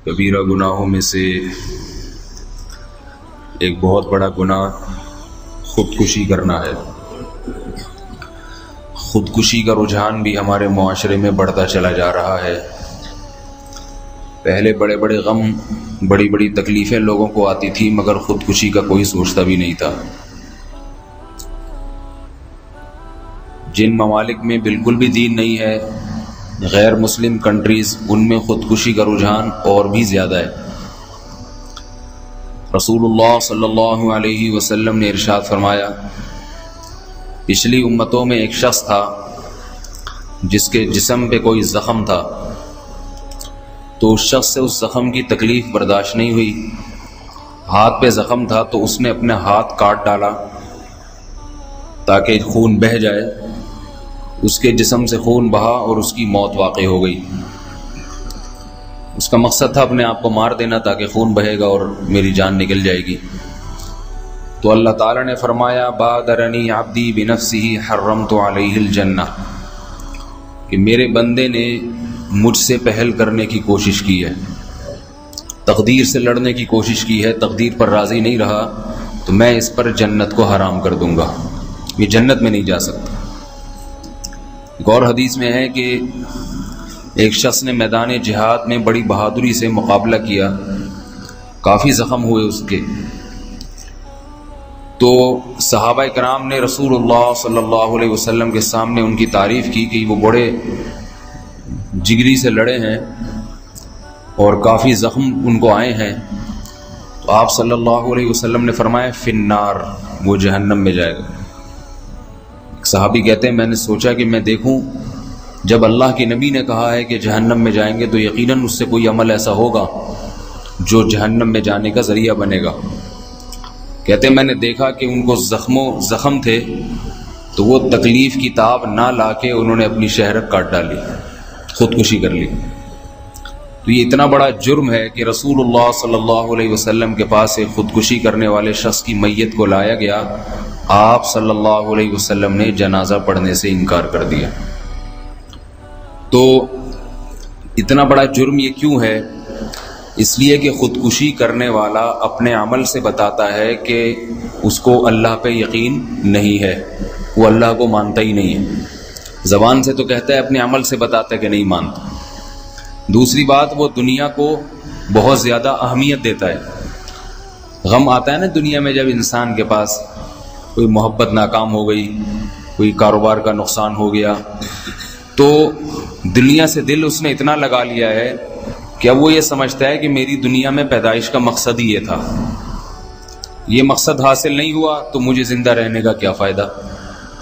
کبیرہ گناہوں میں سے ایک بہت بڑا گناہ خودکشی کرنا ہے۔ خودکشی کا رجحان بھی ہمارے معاشرے میں بڑھتا چلا جا رہا ہے۔ پہلے بڑے بڑے غم، بڑی بڑی تکلیفیں لوگوں کو آتی تھی، مگر خودکشی کا کوئی سوچتا بھی نہیں تھا۔ جن ممالک میں بالکل بھی دین نہیں ہے، غیر مسلم کنٹریز، ان میں خودکشی کا رجحان اور بھی زیادہ ہے۔ رسول اللہ صلی اللہ علیہ وسلم نے ارشاد فرمایا، پچھلی امتوں میں ایک شخص تھا جس کے جسم پہ کوئی زخم تھا، تو اس شخص سے اس زخم کی تکلیف برداشت نہیں ہوئی۔ ہاتھ پہ زخم تھا تو اس نے اپنا ہاتھ کاٹ ڈالا تاکہ خون بہہ جائے۔ اس کے جسم سے خون بہا اور اس کی موت واقع ہو گئی۔ اس کا مقصد تھا اپنے آپ کو مار دینا تاکہ خون بہے گا اور میری جان نکل جائے گی۔ تو اللہ تعالیٰ نے فرمایا، بادرنی عبدی بنفسہ حرمت علیہ الجنہ، کہ میرے بندے نے مجھ سے پہل کرنے کی کوشش کی ہے، تقدیر سے لڑنے کی کوشش کی ہے، تقدیر پر راضی نہیں رہا تو میں اس پر جنت کو حرام کر دوں گا، یہ جنت میں نہیں جا سکتا۔ ایک اور حدیث میں ہے کہ ایک شخص نے میدان جہاد میں بڑی بہادری سے مقابلہ کیا، کافی زخم ہوئے اس کے، تو صحابہ کرام نے رسول اللہ صلی اللہ علیہ وسلم کے سامنے ان کی تعریف کی کہ وہ بڑے جگری سے لڑے ہیں اور کافی زخم ان کو آئے ہیں۔ تو آپ صلی اللہ علیہ وسلم نے فرمایا، فی النار، وہ جہنم میں جائے گا۔ صحابی کہتے ہیں، میں نے سوچا کہ میں دیکھوں، جب اللہ کے نبی نے کہا ہے کہ جہنم میں جائیں گے تو یقیناً اس سے کوئی عمل ایسا ہوگا جو جہنم میں جانے کا ذریعہ بنے گا۔ کہتے ہیں میں نے دیکھا کہ ان کو زخم تھے تو وہ تکلیف کی تاب نہ لا کے انہوں نے اپنی شہرت کاٹ ڈالی، خودکشی کر لی۔ تو یہ اتنا بڑا جرم ہے کہ رسول اللہ صلی اللہ علیہ وسلم کے پاس ایک خودکشی کرنے والے شخص کی میت کو لایا گیا، آپ صلی اللہ علیہ وسلم نے جنازہ پڑھنے سے انکار کر دیا۔ تو اتنا بڑا جرم یہ کیوں ہے؟ اس لیے کہ خودکشی کرنے والا اپنے عمل سے بتاتا ہے کہ اس کو اللہ پہ یقین نہیں ہے، وہ اللہ کو مانتا ہی نہیں ہے۔ زبان سے تو کہتا ہے، اپنے عمل سے بتاتا ہے کہ نہیں مانتا۔ دوسری بات، وہ دنیا کو بہت زیادہ اہمیت دیتا ہے۔ غم آتا ہے نا دنیا میں، جب انسان کے پاس کوئی محبت ناکام ہو گئی، کوئی کاروبار کا نقصان ہو گیا، تو دنیا سے دل اس نے اتنا لگا لیا ہے کہ اب وہ یہ سمجھتا ہے کہ میری دنیا میں پیدائش کا مقصد ہی یہ تھا، یہ مقصد حاصل نہیں ہوا تو مجھے زندہ رہنے کا کیا فائدہ۔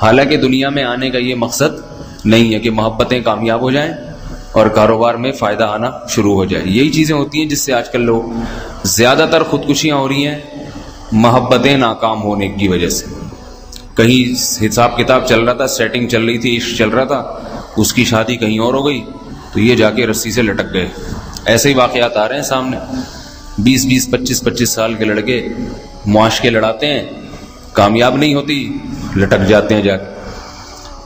حالانکہ دنیا میں آنے کا یہ مقصد نہیں ہے کہ محبتیں کامیاب ہو جائیں اور کاروبار میں فائدہ آنا شروع ہو جائے۔ یہی چیزیں ہوتی ہیں جس سے آج کل لوگ زیادہ تر خودکشیاں ہو رہی ہیں، محبتیں ناکام ہونے کی وجہ سے۔ کہیں حساب کتاب چل رہا تھا، سیٹنگ چل رہی تھی، عشق چل رہا تھا، اس کی شادی کہیں اور ہو گئی تو یہ جا کے رسی سے لٹک گئے۔ ایسے ہی واقعات آ رہے ہیں سامنے، 20 25 سال کے لڑکے معاشقے لڑاتے ہیں، کامیاب نہیں ہوتی، لٹک جاتے ہیں جا کے۔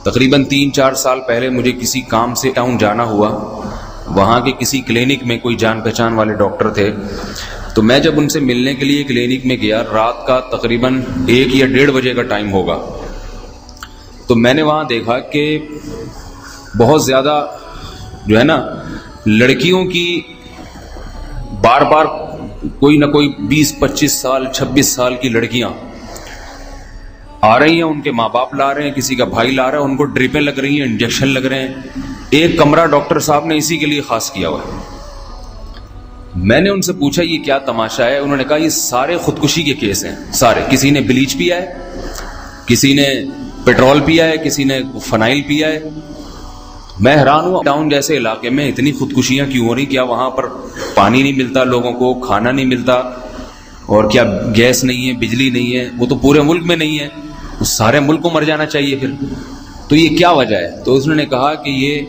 تقریباً 3-4 سال پہلے مجھے کسی کام سے ٹاؤن جانا ہوا، وہاں کے کسی کلینک میں کوئی جان پہچان والے ڈاکٹر تھے، تو میں جب ان سے ملنے کے لیے کلینک میں گیا، رات کا تقریباً 1 یا 1:30 بجے کا ٹائم ہوگا، تو میں نے وہاں دیکھا کہ بہت زیادہ جو ہے نا لڑکیوں کی بار بار کوئی نہ کوئی 20-25 سال 26 سال کی لڑکیاں آ رہی ہیں، ان کے ماں باپ لا رہے ہیں، کسی کا بھائی لا رہا ہے، ان کو ڈرپیں لگ رہی ہیں، انجیکشن لگ رہے ہیں۔ ایک کمرہ ڈاکٹر صاحب نے اسی کے لیے خاص کیا ہوا ہے۔ میں نے ان سے پوچھا یہ کیا تماشا ہے؟ انہوں نے کہا یہ سارے خودکشی کے کیس ہیں، سارے۔ کسی نے بلیچ پیا ہے، کسی نے پیٹرول پیا ہے، کسی نے فنائل پیا ہے۔ میں حیران ہوا، ٹاؤن جیسے علاقے میں اتنی خودکشیاں کیوں ہو رہی؟ کیا وہاں پر پانی نہیں ملتا لوگوں کو، کھانا نہیں ملتا، اور کیا گیس نہیں ہے، بجلی نہیں ہے؟ وہ تو پورے ملک میں نہیں ہے، اس سارے ملک کو مر جانا چاہیے پھر۔ تو یہ کیا وجہ ہے؟ تو اس نے کہا کہ یہ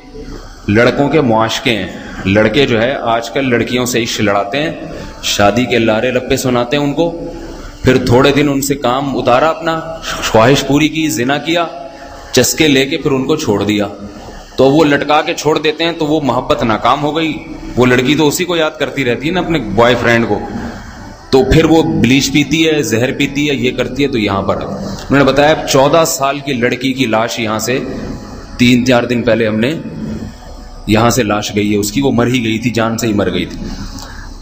لڑکوں کے معاشقے ہیں۔ لڑکے جو ہے آج کل لڑکیوں سے عشق لڑاتے ہیں، شادی کے لارے لپے سناتے ہیں ان کو، پھر تھوڑے دن ان سے کام اتارا، اپنا خواہش پوری کی، زنا کیا، چسکے لے کے پھر ان کو چھوڑ دیا۔ تو وہ لٹکا کے چھوڑ دیتے ہیں تو وہ محبت ناکام ہو گئی، وہ لڑکی تو اسی کو یاد کرتی رہتی ہے نا، اپنے بوائے فرینڈ کو، تو پھر وہ بلیچ پیتی ہے، زہر پیتی ہے، یہ کرتی ہے. تو یہاں پر انہوں نے بتایا 14 سال کی لڑکی کی لاش یہاں سے 3-4 دن پہلے ہم نے یہاں سے لاش گئی ہے اس کی، وہ مر ہی گئی تھی، جان سے ہی مر گئی تھی.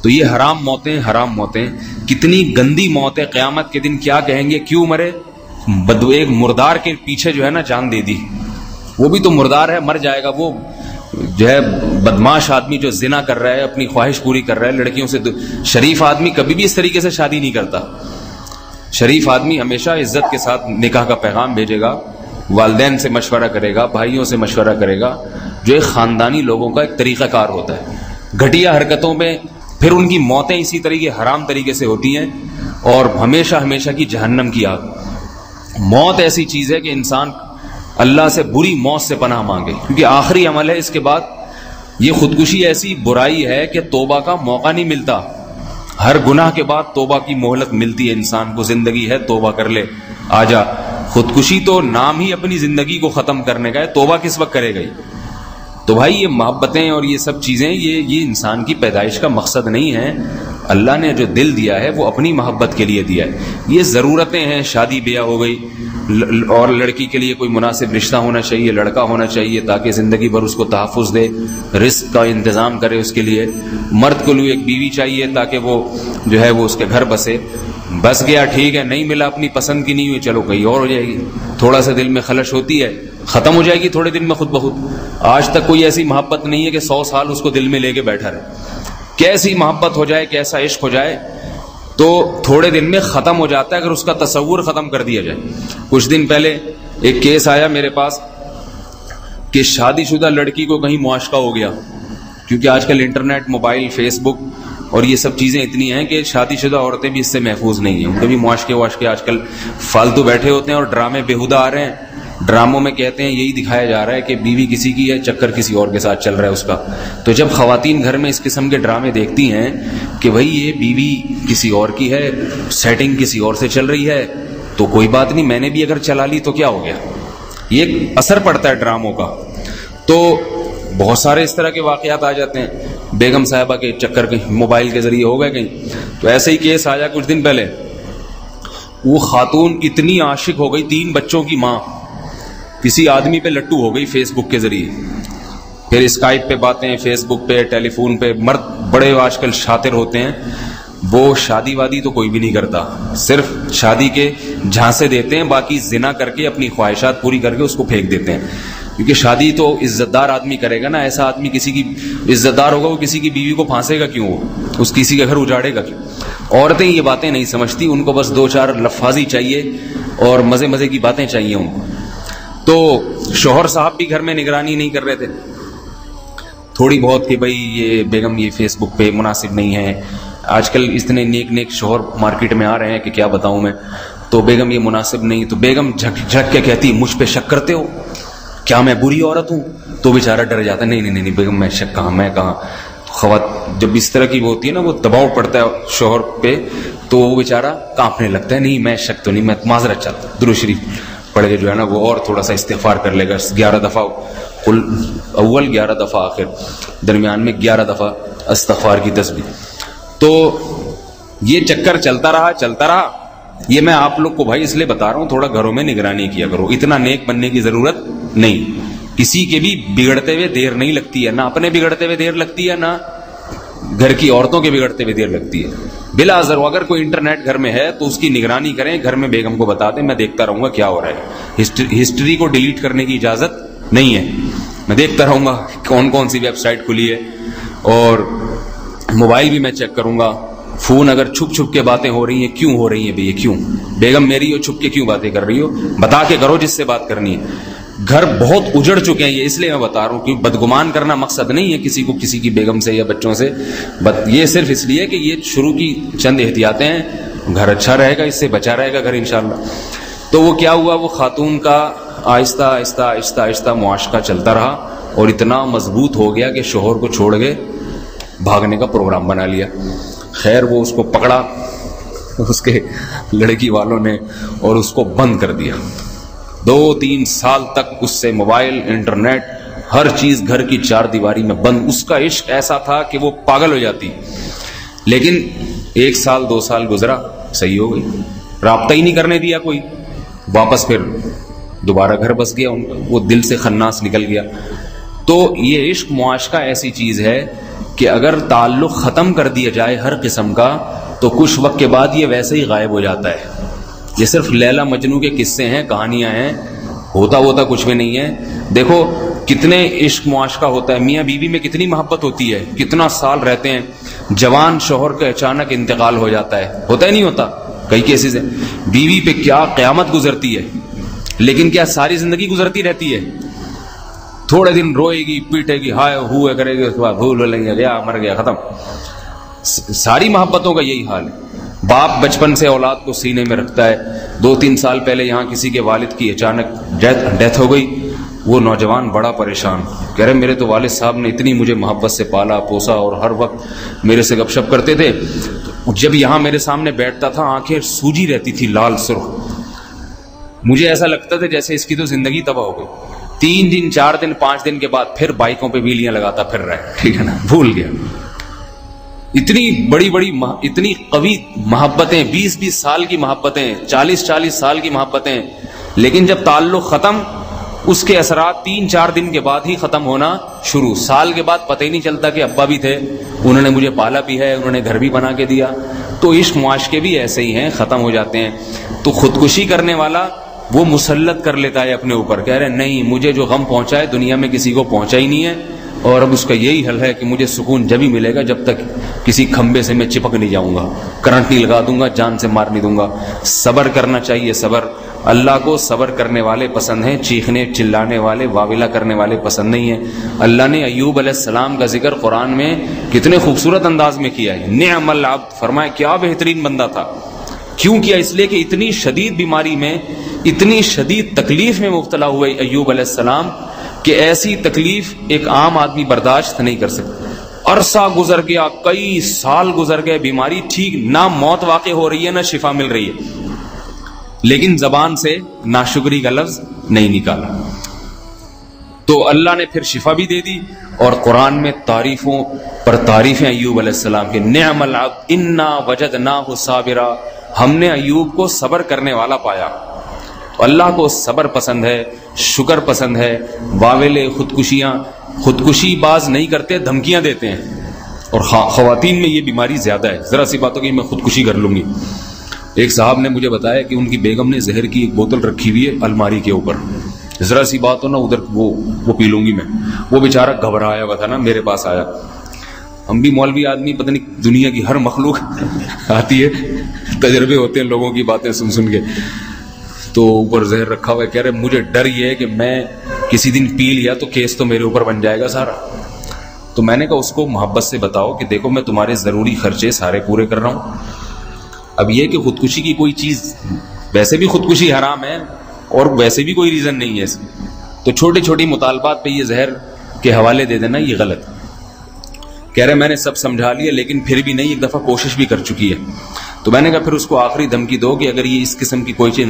تو یہ حرام موتیں، حرام موتیں، کتنی گندی موت ہے. قیامت کے دن کیا کہیں گے، کیوں مرے؟ ایک مردار کے پیچھے جو ہے نا جان دے دی، وہ بھی تو مردار ہے، مر جائے گا. وہ جو ہے بدماش آدمی جو زنا کر رہا ہے، اپنی خواہش پوری کر رہا ہے لڑکیوں سے، شریف آدمی کبھی بھی اس طریقے سے شادی نہیں کرتا. شریف آدمی ہمیشہ عزت کے ساتھ نکاح کا پیغام بھیجے گا، والدین سے مشورہ کرے گا، بھائیوں سے مشورہ کرے گا، جو ایک خاندانی لوگوں کا ایک طریقہ کار ہوتا ہے. گھٹیا حرکتوں میں پھر ان کی موتیں اسی طریقے حرام طریقے سے ہوتی ہیں، اور ہمیشہ ہمیشہ کی جہنم کی آگ. موت ایسی چیز ہے کہ انسان اللہ سے بری موت سے پناہ مانگے، کیونکہ آخری عمل ہے. اس کے بعد یہ خودکشی ایسی برائی ہے کہ توبہ کا موقع نہیں ملتا. ہر گناہ کے بعد توبہ کی مہلت ملتی ہے انسان کو، زندگی ہے توبہ کر لے آجا. خودکشی تو نام ہی اپنی زندگی کو ختم کرنے کا ہے، توبہ کس وقت کرے گئی؟ تو بھائی یہ محبتیں اور یہ سب چیزیں یہ انسان کی پیدائش کا مقصد نہیں ہے. اللہ نے جو دل دیا ہے وہ اپنی محبت کے لیے دیا ہے. یہ ضرورتیں ہیں، شادی بیاہ ہو گئی، اور لڑکی کے لیے کوئی مناسب رشتہ ہونا چاہیے، لڑکا ہونا چاہیے تاکہ زندگی بھر اس کو تحفظ دے، رزق کا انتظام کرے اس کے لیے. مرد کو لیے ایک بیوی چاہیے تاکہ وہ جو ہے وہ اس کے گھر بسے. بس گیا ٹھیک ہے، نہیں ملا اپنی پسند کی نہیں ہوئی، چلو کہیں اور ہو جائے گی. تھوڑا سا دل میں خلش ہوتی ہے، ختم ہو جائے گی تھوڑے دن میں خود بخود. آج تک کوئی ایسی محبت نہیں ہے کہ 100 سال اس کو دل میں لے کے بیٹھا رہے. کیسی محبت ہو جائے، کیسا عشق ہو جائے تو تھوڑے دن میں ختم ہو جاتا ہے اگر اس کا تصور ختم کر دیا جائے. کچھ دن پہلے ایک کیس آیا میرے پاس کہ شادی شدہ لڑکی کو کہیں معاشقہ ہو گیا، کیونکہ آج کل انٹرنیٹ، موبائل، فیس بک اور یہ سب چیزیں اتنی ہیں کہ شادی شدہ عورتیں بھی اس سے محفوظ نہیں ہیں. ان کے بھی معاشقے آج کل فالتو بیٹھے ہوتے ہیں، اور ڈرامے بیہودہ آ رہے ہیں. ڈراموں میں کہتے ہیں یہی دکھایا جا رہا ہے کہ بیوی کسی کی ہے، چکر کسی اور کے ساتھ چل رہا ہے اس کا. تو جب خواتین گھر میں اس قسم کے ڈرامے دیکھتی ہیں کہ بھائی یہ بیوی کسی اور کی ہے، سیٹنگ کسی اور سے چل رہی ہے، تو کوئی بات نہیں، میں نے بھی اگر چلا لی تو کیا ہو گیا. یہ ایک اثر پڑتا ہے ڈراموں کا. تو بہت سارے اس طرح کے واقعات آ جاتے ہیں. بیگم صاحبہ کے چکر کہیں موبائل کے ذریعے ہو گئے کہیں. تو ایسے ہی کیس آیا کچھ دن پہلے. وہ خاتون اتنی عاشق ہو گئی، 3 بچوں کی ماں، کسی آدمی پہ لٹو ہو گئی فیس بک کے ذریعے. پھر اسکائپ پہ باتیں، فیس بک پہ، ٹیلی فون پہ. مرد بڑے آج کل شاطر ہوتے ہیں، وہ شادی وادی تو کوئی بھی نہیں کرتا، صرف شادی کے جھانسے دیتے ہیں، باقی زنا کر کے اپنی خواہشات پوری کر کے اس کو پھینک دیتے ہیں. کیونکہ شادی تو عزت دار آدمی کرے گا نا. ایسا آدمی کسی کی عزت دار ہوگا، وہ کسی کی بیوی کو پھانسے گا کیوں؟ اس کسی کا گھر اجاڑے گا کیوں؟ عورتیں یہ باتیں نہیں سمجھتی، ان کو بس 2-4 لفاظی چاہیے اور مزے مزے کی باتیں چاہیے ان کو. تو شوہر صاحب بھی گھر میں نگرانی نہیں کر رہے تھے تھوڑی بہت کہ بھائی یہ بیگم یہ فیس بک پہ مناسب نہیں ہے. آج کل اتنے نیک شوہر مارکیٹ میں آ رہے ہیں کہ کیا بتاؤں میں. تو بیگم یہ مناسب نہیں. تو بیگم جھک کے کہتی مجھ پہ شک کرتے ہو کیا میں بری عورت ہوں؟ تو بیچارہ ڈر جاتا ہے، نہیں بیگم میں شک کہاں، میں کہاں. جب اس طرح کی وہ ہوتی ہے نا، وہ دباؤ پڑتا ہے شوہر پہ، تو وہ بیچارہ کانپنے لگتا ہے. نہیں میں شک تو نہیں، میں معذرت چاہتا ہوں. درود شریف پڑھ کے جو ہے نا وہ اور تھوڑا سا استغفار کر لے گا. 11 دفعہ قل اول، 11 دفعہ آخر، درمیان میں 11 دفعہ استغفار کی تسبیح. تو یہ چکر چلتا رہا. یہ میں آپ لوگ کو بھائی اس لیے بتا رہا ہوں، تھوڑا گھروں میں نگرانی کیا کرو. اتنا نیک بننے کی ضرورت نہیں. کسی کے بھی بگڑتے ہوئے دیر نہیں لگتی ہے، نہ اپنے بگڑتے ہوئے دیر لگتی ہے، نہ گھر کی عورتوں کے بگڑتے ہوئے دیر لگتی ہے. بلا ضرور اگر کوئی انٹرنیٹ گھر میں ہے تو اس کی نگرانی کریں، گھر میں بیگم کو بتا دیں میں دیکھتا رہوں گا کیا ہو رہا ہے. ہسٹری کو ڈیلیٹ کرنے کی اجازت نہیں ہے. میں دیکھتا رہوں گا کون کون سی ویب سائٹ کھلی ہے، اور موبائل بھی میں چیک کروں گا. فون اگر چھپ کے باتیں ہو رہی ہیں، کیوں ہو رہی ہیں بھئی؟ کیوں بیگم میری ہو چھپ کے کیوں باتیں کر رہی ہو؟ بتا کے کرو جس سے بات کرنی ہے. گھر بہت اجڑ چکے ہیں، یہ اس لیے میں بتا رہا ہوں کہ بدگمان کرنا مقصد نہیں ہے کسی کو کسی کی بیگم سے یا بچوں سے. یہ صرف اس لیے کہ یہ شروع کی چند احتیاطیں ہیں، گھر اچھا رہے گا، اس سے بچا رہے گا گھر انشاءاللہ. تو وہ کیا ہوا، وہ خاتون کا آہستہ آہستہ آہستہ آہستہ معاشقہ چلتا رہا، اور اتنا مضبوط ہو گیا کہ شوہر کو چھوڑ کے بھاگنے کا پروگرام بنا لیا. خیر وہ اس کو پکڑا اس کے لڑکی والوں نے اور اس کو بند کر دیا. 2-3 سال تک اس سے موبائل، انٹرنیٹ، ہر چیز گھر کی چار دیواری میں بند. اس کا عشق ایسا تھا کہ وہ پاگل ہو جاتی. لیکن 1 سال 2 سال گزرا, صحیح ہو گئی, رابطہ ہی نہیں کرنے دیا کوئی. واپس پھر دوبارہ گھر بس گیا ان کا, وہ دل سے خناس نکل گیا. تو یہ عشق معاشقہ ایسی چیز ہے کہ اگر تعلق ختم کر دیا جائے ہر قسم کا تو کچھ وقت کے بعد یہ ویسے ہی غائب ہو جاتا ہے. یہ صرف لیلا مجنو کے قصے ہیں, کہانیاں ہیں, ہوتا کچھ بھی نہیں ہے. دیکھو کتنے عشق معاشقہ ہوتا ہے, میاں بیوی میں کتنی محبت ہوتی ہے, کتنا سال رہتے ہیں. جوان شوہر کا اچانک انتقال ہو جاتا ہے, ہوتا ہی نہیں ہوتا, کئی کیسز ہیں. بیوی پہ کیا قیامت گزرتی ہے, لیکن کیا ساری زندگی گزرتی رہتی ہے؟ تھوڑے دن روئے گی, پیٹے گی, ہائے ہوئے کرے گی, اس کے بعد بھول لیں گے, گیا مر گیا, ختم. ساری محبتوں کا یہی حال ہے. باپ بچپن سے اولاد کو سینے میں رکھتا ہے. 2-3 سال پہلے یہاں کسی کے والد کی اچانک ڈیتھ ہو گئی. وہ نوجوان بڑا پریشان, کہہ رہے میرے تو والد صاحب نے اتنی مجھے محبت سے پالا پوسا اور ہر وقت میرے سے گپ شپ کرتے تھے. جب یہاں میرے سامنے بیٹھتا تھا آنکھیں سوجی رہتی تھی, لال سرخ. مجھے ایسا لگتا تھا جیسے اس کی تو زندگی تباہ ہو گئی. 3 دن 4 دن 5 دن کے بعد پھر بائکوں پہ ویلیاں لگاتا پھر رہا ہے, ٹھیک ہے نا, بھول گیا. اتنی بڑی اتنی قوی محبتیں, 20-20 سال کی محبتیں, 40-40 سال کی محبتیں, لیکن جب تعلق ختم اس کے اثرات 3-4 دن کے بعد ہی ختم ہونا شروع. سال کے بعد پتہ ہی نہیں چلتا کہ ابا بھی تھے, انہوں نے مجھے پالا بھی ہے, انہوں نے گھر بھی بنا کے دیا. تو عشق معاشقے بھی ایسے ہی ہیں, ختم ہو جاتے ہیں. تو خودکشی کرنے والا وہ مسلط کر لیتا ہے اپنے اوپر, کہہ رہے نہیں مجھے جو غم پہنچا ہے دنیا میں کسی کو پہنچا ہی نہیں ہے, اور اب اس کا یہی حل ہے کہ مجھے سکون جب ہی ملے گا جب تک کسی کھمبے سے میں چپک نہیں جاؤں گا, کرنٹ نہیں لگا دوں گا, جان سے مار نہیں دوں گا. صبر کرنا چاہیے, صبر. اللہ کو صبر کرنے والے پسند ہیں, چیخنے چلانے والے واویلا کرنے والے پسند نہیں ہیں. اللہ نے ایوب علیہ السلام کا ذکر قرآن میں کتنے خوبصورت انداز میں کیا ہے. نعم العبد, فرمایا کیا بہترین بندہ تھا. کیوں کیا؟ اس لیے کہ اتنی شدید بیماری میں, اتنی شدید تکلیف میں مبتلا ہوئے ایوب علیہ السلام کہ ایسی تکلیف ایک عام آدمی برداشت نہیں کر سکتا. عرصہ گزر گیا, کئی سال گزر گئے, بیماری ٹھیک نہ موت واقع ہو رہی ہے نہ شفا مل رہی ہے, لیکن زبان سے ناشکری کا لفظ نہیں نکالا. تو اللہ نے پھر شفا بھی دے دی, اور قرآن میں تعریفوں پر تعریفیں ایوب علیہ السلام کے. نعم العبد انا وجدناہ صابرا, ہم نے ایوب کو صبر کرنے والا پایا. اللہ کو صبر پسند ہے, شکر پسند ہے. واویلے, خودکشی باز نہیں کرتے, دھمکیاں دیتے ہیں. اور خواتین میں یہ بیماری زیادہ ہے. ذرا سی باتوں کی میں خودکشی کر لوں گی. ایک صاحب نے مجھے بتایا کہ ان کی بیگم نے زہر کی ایک بوتل رکھی ہوئی ہے الماری کے اوپر, ذرا سی بات ہو نا ادھر وہ پی لوں گی میں. وہ بیچارہ گھبرایا ہوا تھا نا, میرے پاس آیا. ہم بھی مولوی آدمی, پتہ نہیں دنیا کی ہر مخلوق آتی ہے, تجربے ہوتے ہیں لوگوں کی باتیں سن کے. تو اوپر زہر رکھا ہوا ہے, کہہ رہے مجھے ڈر یہ ہے کہ میں کسی دن پی لیا تو کیس تو میرے اوپر بن جائے گا سارا. تو میں نے کہا اس کو محبت سے بتاؤ کہ دیکھو میں تمہارے ضروری خرچے سارے پورے کر رہا ہوں. اب یہ کہ خودکشی کی کوئی چیز, ویسے بھی خودکشی حرام ہے اور ویسے بھی کوئی ریزن نہیں ہے اس میں, تو چھوٹی چھوٹی مطالبات پہ یہ زہر کے حوالے دے دینا یہ غلط. کہہ رہے میں نے سب سمجھا لیا لیکن پھر بھی نہیں, ایک دفعہ کوشش بھی کر چکی ہے. تو میں نے کہا پھر اس کو آخری دھمکی دو کہ اگر یہ اس قسم کی کوئی چیز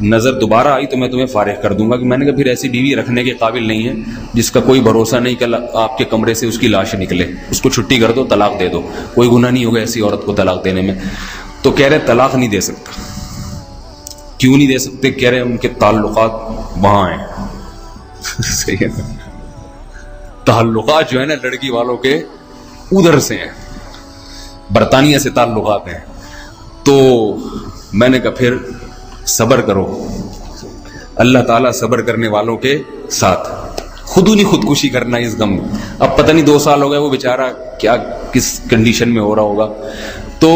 نظر دوبارہ آئی تو میں تمہیں فارغ کر دوں گا. کہ میں نے کہا پھر ایسی بیوی رکھنے کے قابل نہیں ہے جس کا کوئی بھروسہ نہیں کہ آپ کے کمرے سے اس کی لاش نکلے. اس کو چھٹی کر دو, طلاق دے دو, کوئی گناہ نہیں ہوگا ایسی عورت کو طلاق دینے میں. تو کہہ رہے طلاق نہیں دے سکتا. کیوں نہیں دے سکتے؟ کہہ رہے ان کے تعلقات وہاں ہیں. صحیح ہے, تعلقات جو ہے نا لڑکی والوں کے ادھر سے ہیں, برطانیہ سے تعلقات ہیں. تو میں نے کہا پھر صبر کرو, اللہ تعالیٰ صبر کرنے والوں کے ساتھ. نہیں خودکشی کرنا اس غم میں. اب پتہ نہیں 2 سال ہو گئے, وہ بیچارہ کیا کس کنڈیشن میں ہو رہا ہوگا. تو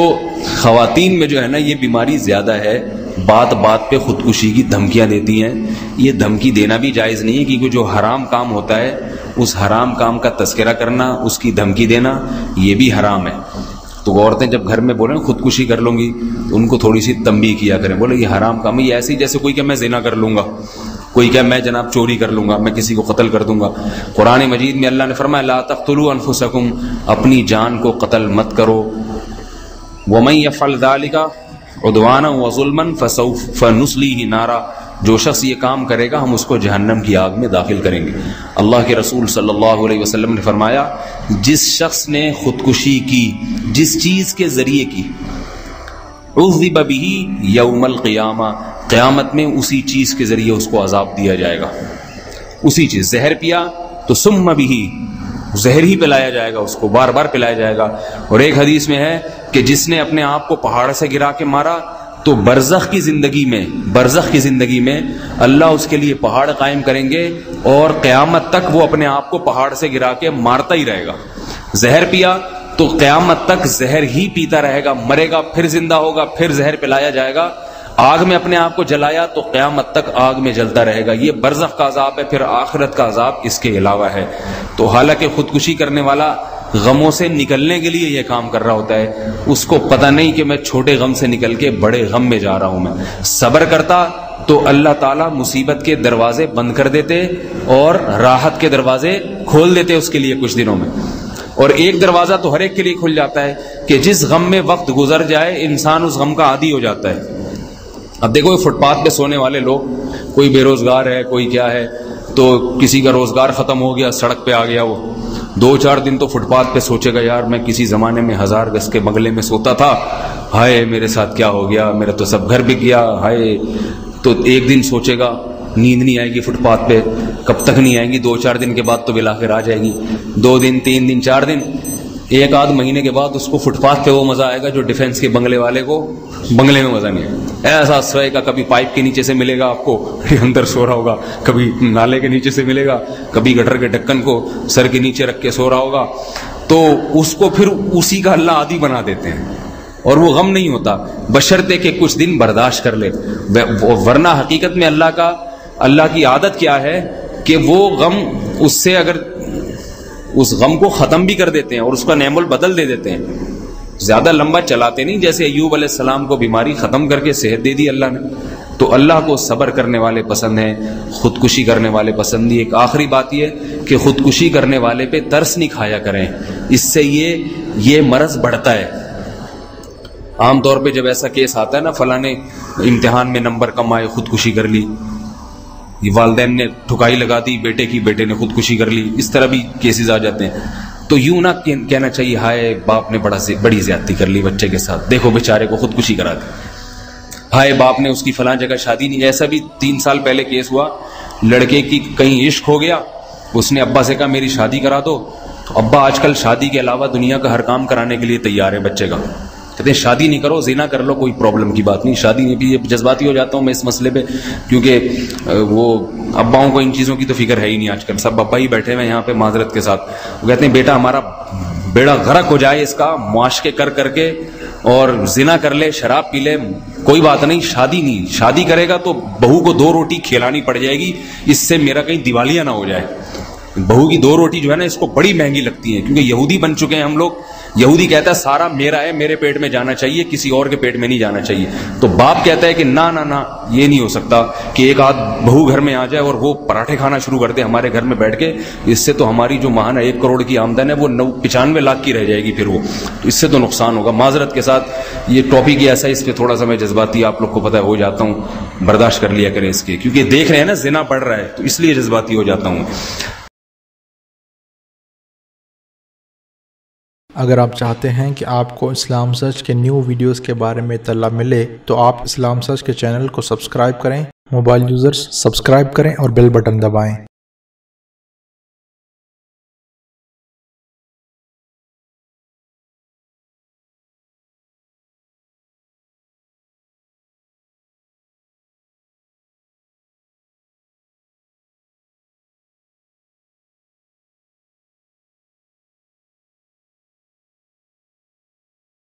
خواتین میں جو ہے نا یہ بیماری زیادہ ہے, بات بات پہ خودکشی کی دھمکیاں دیتی ہیں. یہ دھمکی دینا بھی جائز نہیں ہے, کیونکہ جو حرام کام ہوتا ہے اس حرام کام کا تذکرہ کرنا, اس کی دھمکی دینا, یہ بھی حرام ہے. تو عورتیں جب گھر میں بولیں خودکشی کر لوں گی, ان کو تھوڑی سی تنبیہ کیا کریں, بولے یہ حرام کام ہے. یہ ایسی جیسے کوئی کہ میں زنا کر لوں گا, کوئی کہ میں جناب چوری کر لوں گا, میں کسی کو قتل کر دوں گا. قرآن مجید میں اللہ نے فرمایا لا تقتلوا انفسکم, اپنی جان کو قتل مت کرو. ومن یفعل ذلک عدوانا وظلما فسوف نصلیہ نارا, جو شخص یہ کام کرے گا ہم اس کو جہنم کی آگ میں داخل کریں گے۔ اللہ کے رسول صلی اللہ علیہ وسلم نے فرمایا جس شخص نے خودکشی کی جس چیز کے ذریعے کی عذب بہ یوم القیامہ، قیامت میں اسی چیز کے ذریعے اس کو عذاب دیا جائے گا۔ اسی چیز، زہر پیا تو سم بہ، زہر ہی پلایا جائے گا، اس کو بار بار پلایا جائے گا۔ اور ایک حدیث میں ہے کہ جس نے اپنے آپ کو پہاڑ سے گرا کے مارا تو برزخ کی زندگی میں اللہ اس کے لیے پہاڑ قائم کریں گے اور قیامت تک وہ اپنے آپ کو پہاڑ سے گرا کے مارتا ہی رہے گا۔ زہر پیا تو قیامت تک زہر ہی پیتا رہے گا، مرے گا، پھر زندہ ہوگا، پھر زہر پلایا جائے گا۔ آگ میں اپنے آپ کو جلایا تو قیامت تک آگ میں جلتا رہے گا۔ یہ برزخ کا عذاب ہے، پھر آخرت کا عذاب اس کے علاوہ ہے۔ تو حالانکہ خودکشی کرنے والا غموں سے نکلنے کے لیے یہ کام کر رہا ہوتا ہے، اس کو پتہ نہیں کہ میں چھوٹے غم سے نکل کے بڑے غم میں جا رہا ہوں۔ میں صبر کرتا تو اللہ تعالیٰ مصیبت کے دروازے بند کر دیتے اور راحت کے دروازے کھول دیتے اس کے لیے کچھ دنوں میں۔ اور ایک دروازہ تو ہر ایک کے لیے کھل جاتا ہے کہ جس غم میں وقت گزر جائے انسان اس غم کا عادی ہو جاتا ہے۔ اب دیکھو فٹ پاتھ پہ سونے والے لوگ، کوئی بے روزگار ہے، کوئی کیا ہے، تو کسی کا روزگار ختم ہو گیا، سڑک پہ آ گیا، وہ 2-4 دن تو فٹ پاتھ پہ سوچے گا یار میں کسی زمانے میں 1000 گز کے بنگلے میں سوتا تھا، ہائے میرے ساتھ کیا ہو گیا، میرا تو سب گھر بک گیا، ہائے۔ تو ایک دن سوچے گا، نیند نہیں آئے گی فٹ پاتھ پہ، کب تک نہیں آئے گی، 2-4 دن کے بعد تو بالآخر آ جائے گی، 2 دن 3 دن 4 دن، 1-8 مہینے کے بعد اس کو فٹ پاتھ پہ وہ مزہ آئے گا جو ڈیفینس کے بنگلے والے کو بنگلے میں مزہ نہیں ہے۔ ایسا سوئے گا، کبھی پائپ کے نیچے سے ملے گا آپ کو، اندر سو رہا ہوگا، کبھی نالے کے نیچے سے ملے گا، کبھی گٹر کے ڈھکن کو سر کے نیچے رکھ کے سو رہا ہوگا۔ تو اس کو پھر اسی کا اللہ عادی بنا دیتے ہیں اور وہ غم نہیں ہوتا، بشرطے کہ کچھ دن برداشت کر لے۔ ورنہ حقیقت میں اللہ کی عادت کیا ہے کہ وہ غم اس سے اگر اس غم کو ختم بھی کر دیتے ہیں اور اس کا نعم البدل دے دیتے ہیں، زیادہ لمبا چلاتے نہیں۔ جیسے ایوب علیہ السلام کو بیماری ختم کر کے صحت دے دی اللہ نے، تو اللہ کو صبر کرنے والے پسند ہیں، خودکشی کرنے والے پسند نہیں۔ ایک آخری بات یہ کہ خودکشی کرنے والے پہ ترس نہیں کھایا کریں، اس سے یہ مرض بڑھتا ہے۔ عام طور پہ جب ایسا کیس آتا ہے نا، فلاں نے امتحان میں نمبر کم آئے خودکشی کر لی، والدین نے ٹھکائی لگا دی بیٹے کی، بیٹے نے خودکشی کر لی، اس طرح بھی کیسز آ جاتے ہیں۔ تو یوں نہ کہنا چاہیے ہائے باپ نے بڑی زیادتی کر لی بچے کے ساتھ، دیکھو بیچارے کو خودکشی کرا دی، ہائے باپ نے اس کی فلاں جگہ شادی نہیں۔ ایسا بھی 3 سال پہلے کیس ہوا، لڑکے کی کہیں عشق ہو گیا، اس نے ابا سے کہا میری شادی کرا دو، تو ابا آج کل شادی کے علاوہ دنیا کا ہر کام کرانے کے لیے تیار ہے بچے کا، کہتے ہیں شادی نہیں کرو، زنا کر لو، کوئی پرابلم کی بات نہیں، شادی نہیں بھی۔ جذباتی ہو جاتا ہوں میں اس مسئلے پہ، کیونکہ وہ اباؤں کو ان چیزوں کی تو فکر ہے ہی نہیں آج کل، سب ابا ہی بیٹھے ہوئے یہاں پہ معذرت کے ساتھ، وہ کہتے ہیں بیٹا ہمارا بیڑا غرق ہو جائے اس کا، معاشقے کر کے اور زنا کر لے، شراب پی لے، کوئی بات نہیں، شادی نہیں، شادی کرے گا تو بہو کو 2 روٹی کھلانی پڑ جائے گی، اس سے میرا کہیں دیوالیہ نہ ہو جائے۔ بہو کی 2 روٹی جو ہے نا اس کو بڑی مہنگی لگتی ہیں، کیونکہ یہودی بن چکے ہیں ہم لوگ، یہودی کہتا ہے سارا میرا ہے، میرے پیٹ میں جانا چاہیے، کسی اور کے پیٹ میں نہیں جانا چاہیے۔ تو باپ کہتا ہے کہ نہ یہ نہیں ہو سکتا کہ ایک آدھ بہو گھر میں آ جائے اور وہ پراٹھے کھانا شروع کر دے ہمارے گھر میں بیٹھ کے، اس سے تو ہماری جو ماہانہ 1 کروڑ کی آمدن ہے وہ 95 لاکھ کی رہ جائے گی، پھر وہ تو اس سے تو نقصان ہوگا۔ معذرت کے ساتھ یہ ٹاپک ہی ایسا ہے، اس پہ تھوڑا سا میں جذباتی آپ لوگ کو پتہ ہو جاتا ہوں، برداشت کر لیا کریں اس کے، کیونکہ دیکھ رہے ہیں نا زنا بڑھ رہا ہے تو اس لیے جذباتی ہو جاتا ہوں۔ اگر آپ چاہتے ہیں کہ آپ کو اسلام سرچ کے نیو ویڈیوز کے بارے میں اطلاع ملے تو آپ اسلام سرچ کے چینل کو سبسکرائب کریں، موبائل یوزرز سبسکرائب کریں اور بیل بٹن دبائیں۔